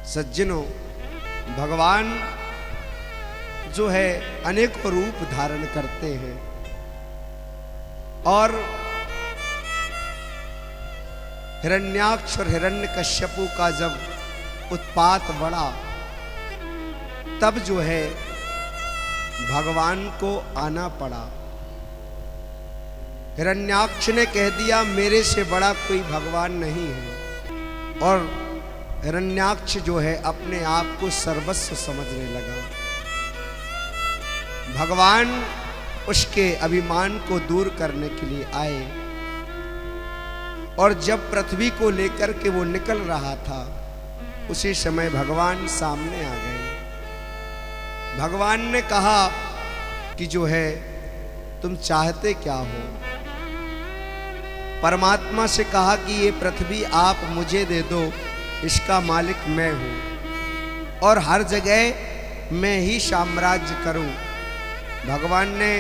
सज्जनों, भगवान जो है अनेकों रूप धारण करते हैं और हिरण्याक्ष और हिरण्यकश्यपु का जब उत्पात बढ़ा तब जो है भगवान को आना पड़ा। हिरण्याक्ष ने कह दिया मेरे से बड़ा कोई भगवान नहीं है और हिरण्याक्ष जो है अपने आप को सर्वस्व समझने लगा। भगवान उसके अभिमान को दूर करने के लिए आए और जब पृथ्वी को लेकर के वो निकल रहा था उसी समय भगवान सामने आ गए। भगवान ने कहा कि जो है तुम चाहते क्या हो। परमात्मा से कहा कि ये पृथ्वी आप मुझे दे दो, इसका मालिक मैं हूं और हर जगह मैं ही साम्राज्य करूं। भगवान ने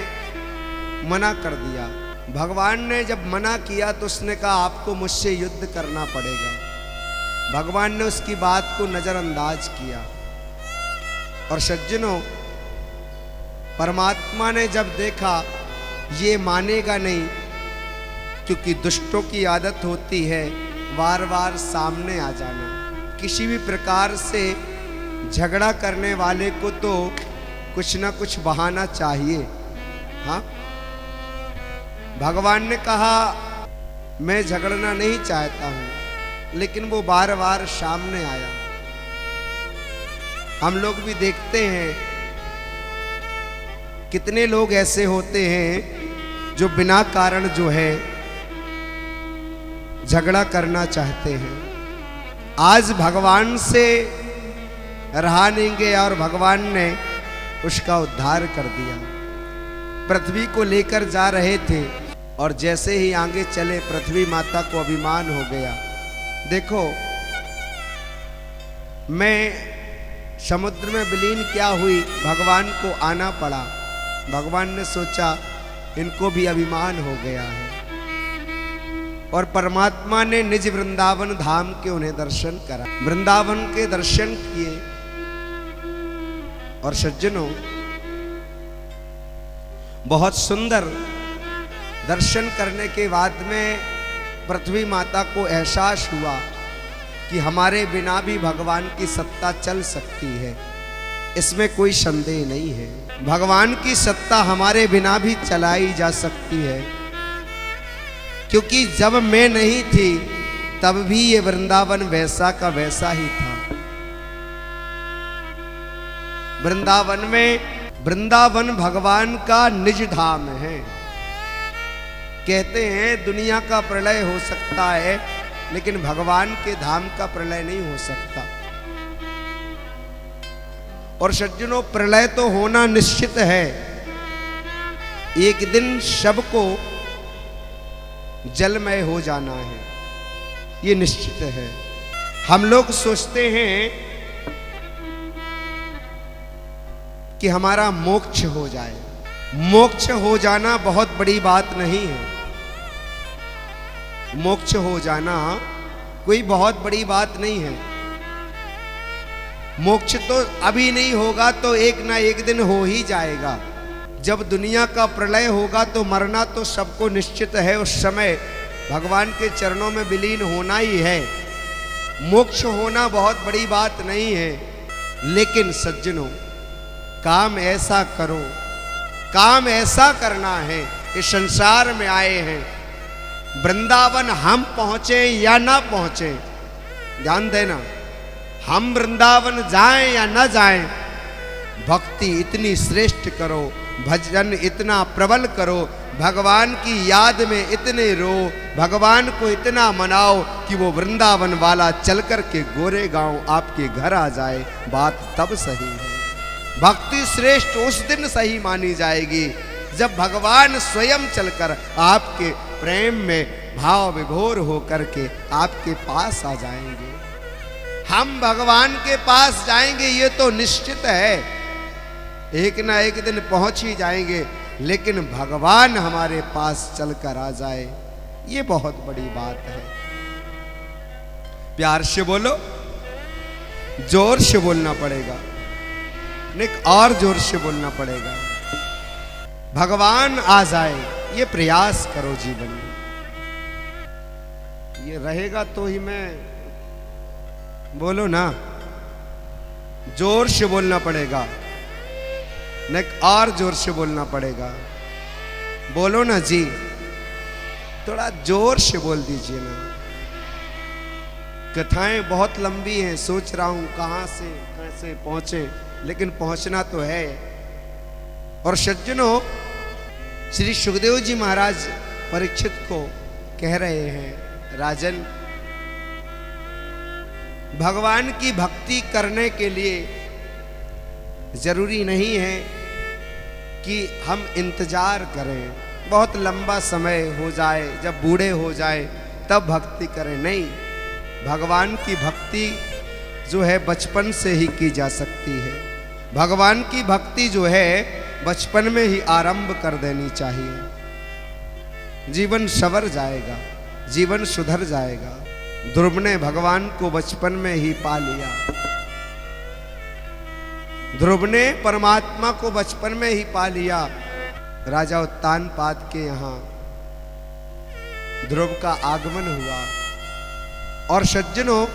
मना कर दिया। भगवान ने जब मना किया तो उसने कहा आपको मुझसे युद्ध करना पड़ेगा। भगवान ने उसकी बात को नजरअंदाज किया और सज्जनों, परमात्मा ने जब देखा ये मानेगा नहीं, क्योंकि दुष्टों की आदत होती है बार बार सामने आ जाना। किसी भी प्रकार से झगड़ा करने वाले को तो कुछ ना कुछ बहाना चाहिए। हाँ, भगवान ने कहा मैं झगड़ना नहीं चाहता हूं, लेकिन वो बार बार सामने आया। हम लोग भी देखते हैं कितने लोग ऐसे होते हैं जो बिना कारण जो है झगड़ा करना चाहते हैं। आज भगवान से रहा नहीं गया और भगवान ने उसका उद्धार कर दिया। पृथ्वी को लेकर जा रहे थे और जैसे ही आगे चले पृथ्वी माता को अभिमान हो गया। देखो, मैं समुद्र में विलीन क्या हुई, भगवान को आना पड़ा। भगवान ने सोचा इनको भी अभिमान हो गया है और परमात्मा ने निज वृंदावन धाम के उन्हें दर्शन करा। वृंदावन के दर्शन किए और सज्जनों, बहुत सुंदर दर्शन करने के बाद में पृथ्वी माता को एहसास हुआ कि हमारे बिना भी भगवान की सत्ता चल सकती है। इसमें कोई संदेह नहीं है। भगवान की सत्ता हमारे बिना भी चलाई जा सकती है, क्योंकि जब मैं नहीं थी तब भी ये वृंदावन वैसा का वैसा ही था। वृंदावन भगवान का निज धाम है। कहते हैं दुनिया का प्रलय हो सकता है, लेकिन भगवान के धाम का प्रलय नहीं हो सकता। और सज्जनों, प्रलय तो होना निश्चित है। एक दिन सबको जलमय हो जाना है, ये निश्चित है। हम लोग सोचते हैं कि हमारा मोक्ष हो जाए। मोक्ष हो जाना बहुत बड़ी बात नहीं है। मोक्ष हो जाना कोई बहुत बड़ी बात नहीं है। मोक्ष तो अभी नहीं होगा तो एक ना एक दिन हो ही जाएगा। जब दुनिया का प्रलय होगा तो मरना तो सबको निश्चित है। उस समय भगवान के चरणों में विलीन होना ही है। मोक्ष होना बहुत बड़ी बात नहीं है। लेकिन सज्जनों, काम ऐसा करो, काम ऐसा करना है कि संसार में आए हैं, वृंदावन हम पहुंचे या ना पहुंचे, ध्यान देना, हम वृंदावन जाएं या ना जाएं, भक्ति इतनी श्रेष्ठ करो, भजन इतना प्रबल करो, भगवान की याद में इतने रो, भगवान को इतना मनाओ कि वो वृंदावन वाला चल कर के गोरे गांव आपके घर आ जाए। बात तब सही है। भक्ति श्रेष्ठ उस दिन सही मानी जाएगी जब भगवान स्वयं चलकर आपके प्रेम में भाव विभोर होकर के आपके पास आ जाएंगे। हम भगवान के पास जाएंगे ये तो निश्चित है, एक ना एक दिन पहुंच ही जाएंगे, लेकिन भगवान हमारे पास चलकर आ जाए ये बहुत बड़ी बात है। प्यार से बोलो जोर से बोलना पड़ेगा, निक और जोर से बोलना पड़ेगा। भगवान आ जाए, ये प्रयास करो जीवन में। ये रहेगा तो ही मैं, बोलो ना, जोर से बोलना पड़ेगा, निक और जोर से बोलना पड़ेगा। बोलो ना जी, थोड़ा जोर से बोल दीजिए ना। कथाएं बहुत लंबी हैं, सोच रहा हूं कहां से कैसे पहुंचे, लेकिन पहुंचना तो है। और सज्जनों, श्री सुखदेव जी महाराज परीक्षित को कह रहे हैं, राजन, भगवान की भक्ति करने के लिए जरूरी नहीं है कि हम इंतजार करें, बहुत लंबा समय हो जाए, जब बूढ़े हो जाए तब भक्ति करें। नहीं, भगवान की भक्ति जो है बचपन से ही की जा सकती है। भगवान की भक्ति जो है बचपन में ही आरंभ कर देनी चाहिए। जीवन संवर जाएगा, जीवन सुधर जाएगा। ध्रुव ने भगवान को बचपन में ही पा लिया। ध्रुव ने परमात्मा को बचपन में ही पा लिया। राजा उत्तानपाद के यहां ध्रुव का आगमन हुआ और सज्जनों,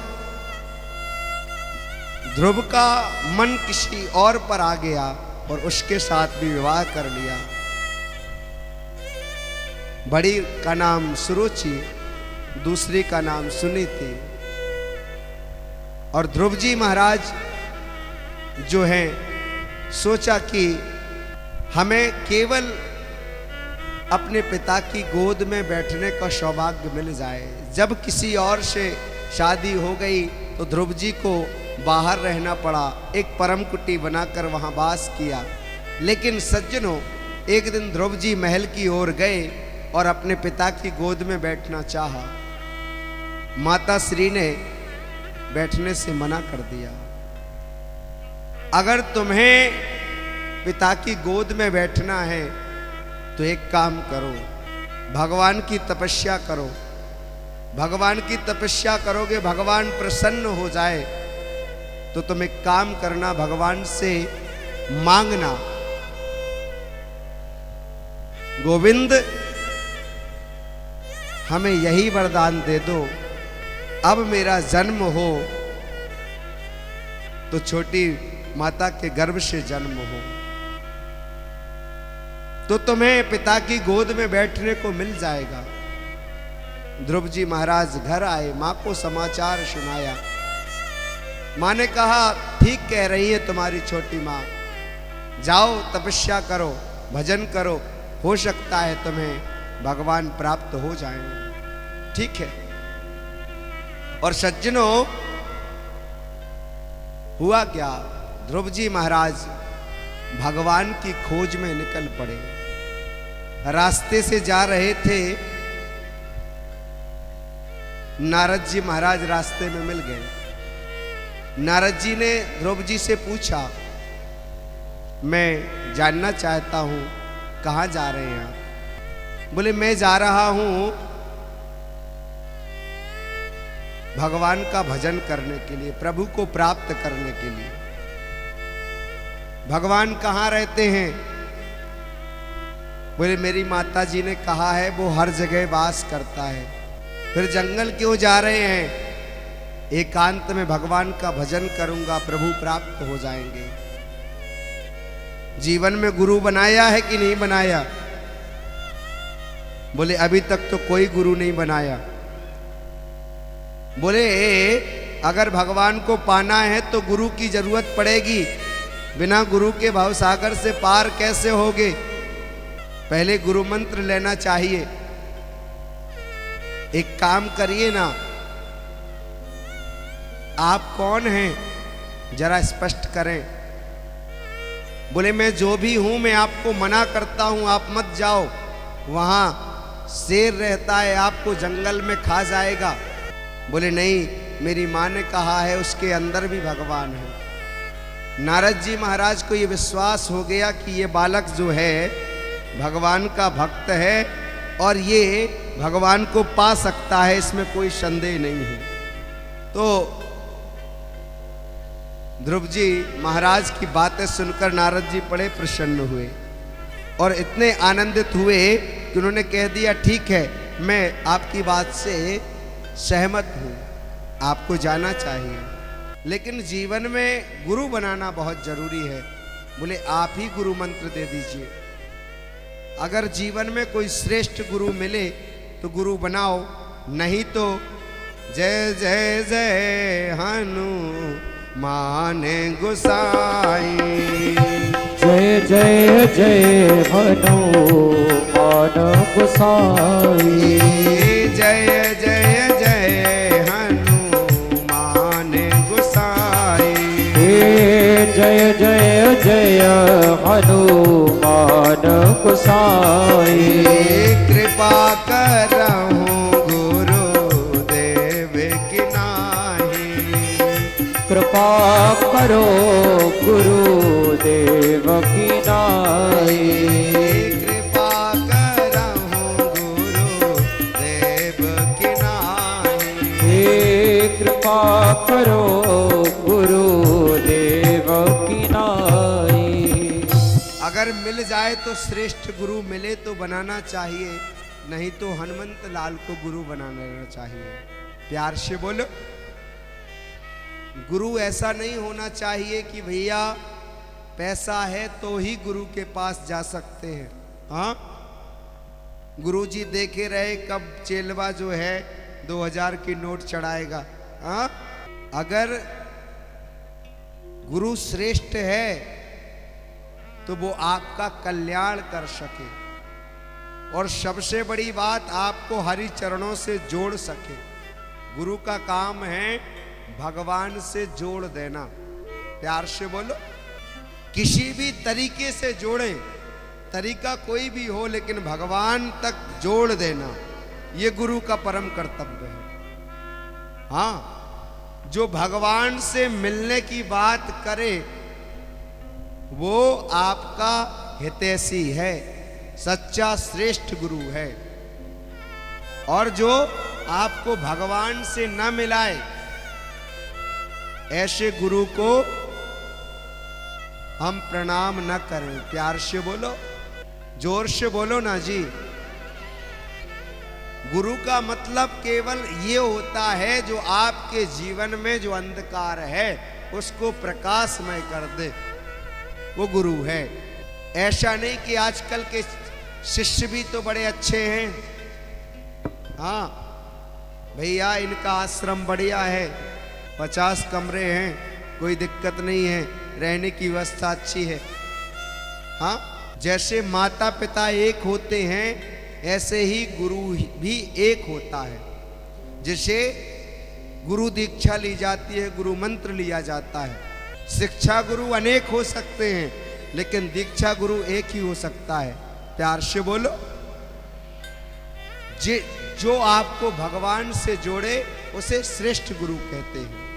ध्रुव का मन किसी और पर आ गया और उसके साथ भी विवाह कर लिया। बड़ी का नाम सुरुचि, दूसरी का नाम सुनीति। और ध्रुव जी महाराज जो हैं, सोचा कि हमें केवल अपने पिता की गोद में बैठने का सौभाग्य मिल जाए। जब किसी और से शादी हो गई तो ध्रुव जी को बाहर रहना पड़ा, एक परम कुटी बनाकर वहां वास किया। लेकिन सज्जनों, एक दिन ध्रुव जी महल की ओर गए और अपने पिता की गोद में बैठना चाहा। माता श्री ने बैठने से मना कर दिया। अगर तुम्हें पिता की गोद में बैठना है तो एक काम करो, भगवान की तपस्या करो। भगवान की तपस्या करोगे, भगवान प्रसन्न हो जाए तो तुम एक काम करना, भगवान से मांगना, गोविंद हमें यही वरदान दे दो, अब मेरा जन्म हो तो छोटी माता के गर्भ से जन्म हो, तो तुम्हें पिता की गोद में बैठने को मिल जाएगा। ध्रुव जी महाराज घर आए, मां को समाचार सुनाया। मां ने कहा, ठीक कह रही है तुम्हारी छोटी मां, जाओ तपस्या करो, भजन करो, हो सकता है तुम्हें भगवान प्राप्त हो जाएं। ठीक है। और सज्जनों, हुआ क्या, ध्रुव जी महाराज भगवान की खोज में निकल पड़े। रास्ते से जा रहे थे, नारद जी महाराज रास्ते में मिल गए। नारद जी ने ध्रुव जी से पूछा, मैं जानना चाहता हूं कहां जा रहे हैं आप? बोले, मैं जा रहा हूं भगवान का भजन करने के लिए, प्रभु को प्राप्त करने के लिए। भगवान कहाँ रहते हैं? बोले, मेरी माता जी ने कहा है वो हर जगह वास करता है। फिर जंगल क्यों जा रहे हैं? एकांत में भगवान का भजन करूंगा, प्रभु प्राप्त हो जाएंगे। जीवन में गुरु बनाया है कि नहीं बनाया? बोले, अभी तक तो कोई गुरु नहीं बनाया। बोले, अगर भगवान को पाना है तो गुरु की जरूरत पड़ेगी, बिना गुरु के भवसागर से पार कैसे होगे? पहले गुरु मंत्र लेना चाहिए। एक काम करिए ना, आप कौन हैं जरा स्पष्ट करें। बोले, मैं जो भी हूं, मैं आपको मना करता हूं, आप मत जाओ, वहां शेर रहता है, आपको जंगल में खा जाएगा। बोले, नहीं, मेरी मां ने कहा है उसके अंदर भी भगवान है। नारद जी महाराज को ये विश्वास हो गया कि ये बालक जो है भगवान का भक्त है और ये भगवान को पा सकता है, इसमें कोई संदेह नहीं है। तो ध्रुव जी महाराज की बातें सुनकर नारद जी बड़े प्रसन्न हुए और इतने आनंदित हुए कि उन्होंने कह दिया ठीक है, मैं आपकी बात से सहमत हूँ, आपको जाना चाहिए, लेकिन जीवन में गुरु बनाना बहुत जरूरी है। बोले आप ही गुरु मंत्र दे दीजिए। अगर जीवन में कोई श्रेष्ठ गुरु मिले तो गुरु बनाओ, नहीं तो जय जय जय हनुमान गोसाई, जय जय जय हनुमान गोसाई, जय जय जय हनुमान गोसाई, जय जय जय हनुमान गोसाई। कृपा करहूँ गुरुदेव की नाही, कृपा करो गुरुदेव की नाई, कृपा करहूँ गुरुदेव की नाही, हे कृपा करो गुरुदेव की नाई। अगर मिल जाए तो श्रेष्ठ गुरु मिले तो बनाना चाहिए, नहीं तो हनुमंत लाल को गुरु बना लेना चाहिए। प्यार से बोलो। गुरु ऐसा नहीं होना चाहिए कि भैया पैसा है तो ही गुरु के पास जा सकते हैं। हाँ, गुरु जी देखे रहे कब चेलवा जो है 2000 की नोट चढ़ाएगा। हाँ, अगर गुरु श्रेष्ठ है तो वो आपका कल्याण कर सके, और सबसे बड़ी बात आपको हरि चरणों से जोड़ सके। गुरु का काम है भगवान से जोड़ देना। प्यार से बोलो। किसी भी तरीके से जोड़े, तरीका कोई भी हो, लेकिन भगवान तक जोड़ देना, ये गुरु का परम कर्तव्य है। हाँ, जो भगवान से मिलने की बात करे वो आपका हितैषी है, सच्चा श्रेष्ठ गुरु है। और जो आपको भगवान से न मिलाए, ऐसे गुरु को हम प्रणाम न करें। प्यार से बोलो, जोर से बोलो ना जी। गुरु का मतलब केवल ये होता है जो आपके जीवन में जो अंधकार है उसको प्रकाशमय कर दे, वो गुरु है। ऐसा नहीं कि आजकल के शिष्य भी तो बड़े अच्छे हैं। हाँ भैया, इनका आश्रम बढ़िया है, 50 कमरे हैं, कोई दिक्कत नहीं है, रहने की व्यवस्था अच्छी है। हाँ, जैसे माता पिता एक होते हैं ऐसे ही गुरु भी एक होता है। जिसे गुरु दीक्षा ली जाती है, गुरु मंत्र लिया जाता है। शिक्षा गुरु अनेक हो सकते हैं, लेकिन दीक्षा गुरु एक ही हो सकता है। प्यार से बोलो। जो आपको भगवान से जोड़े उसे श्रेष्ठ गुरु कहते हैं।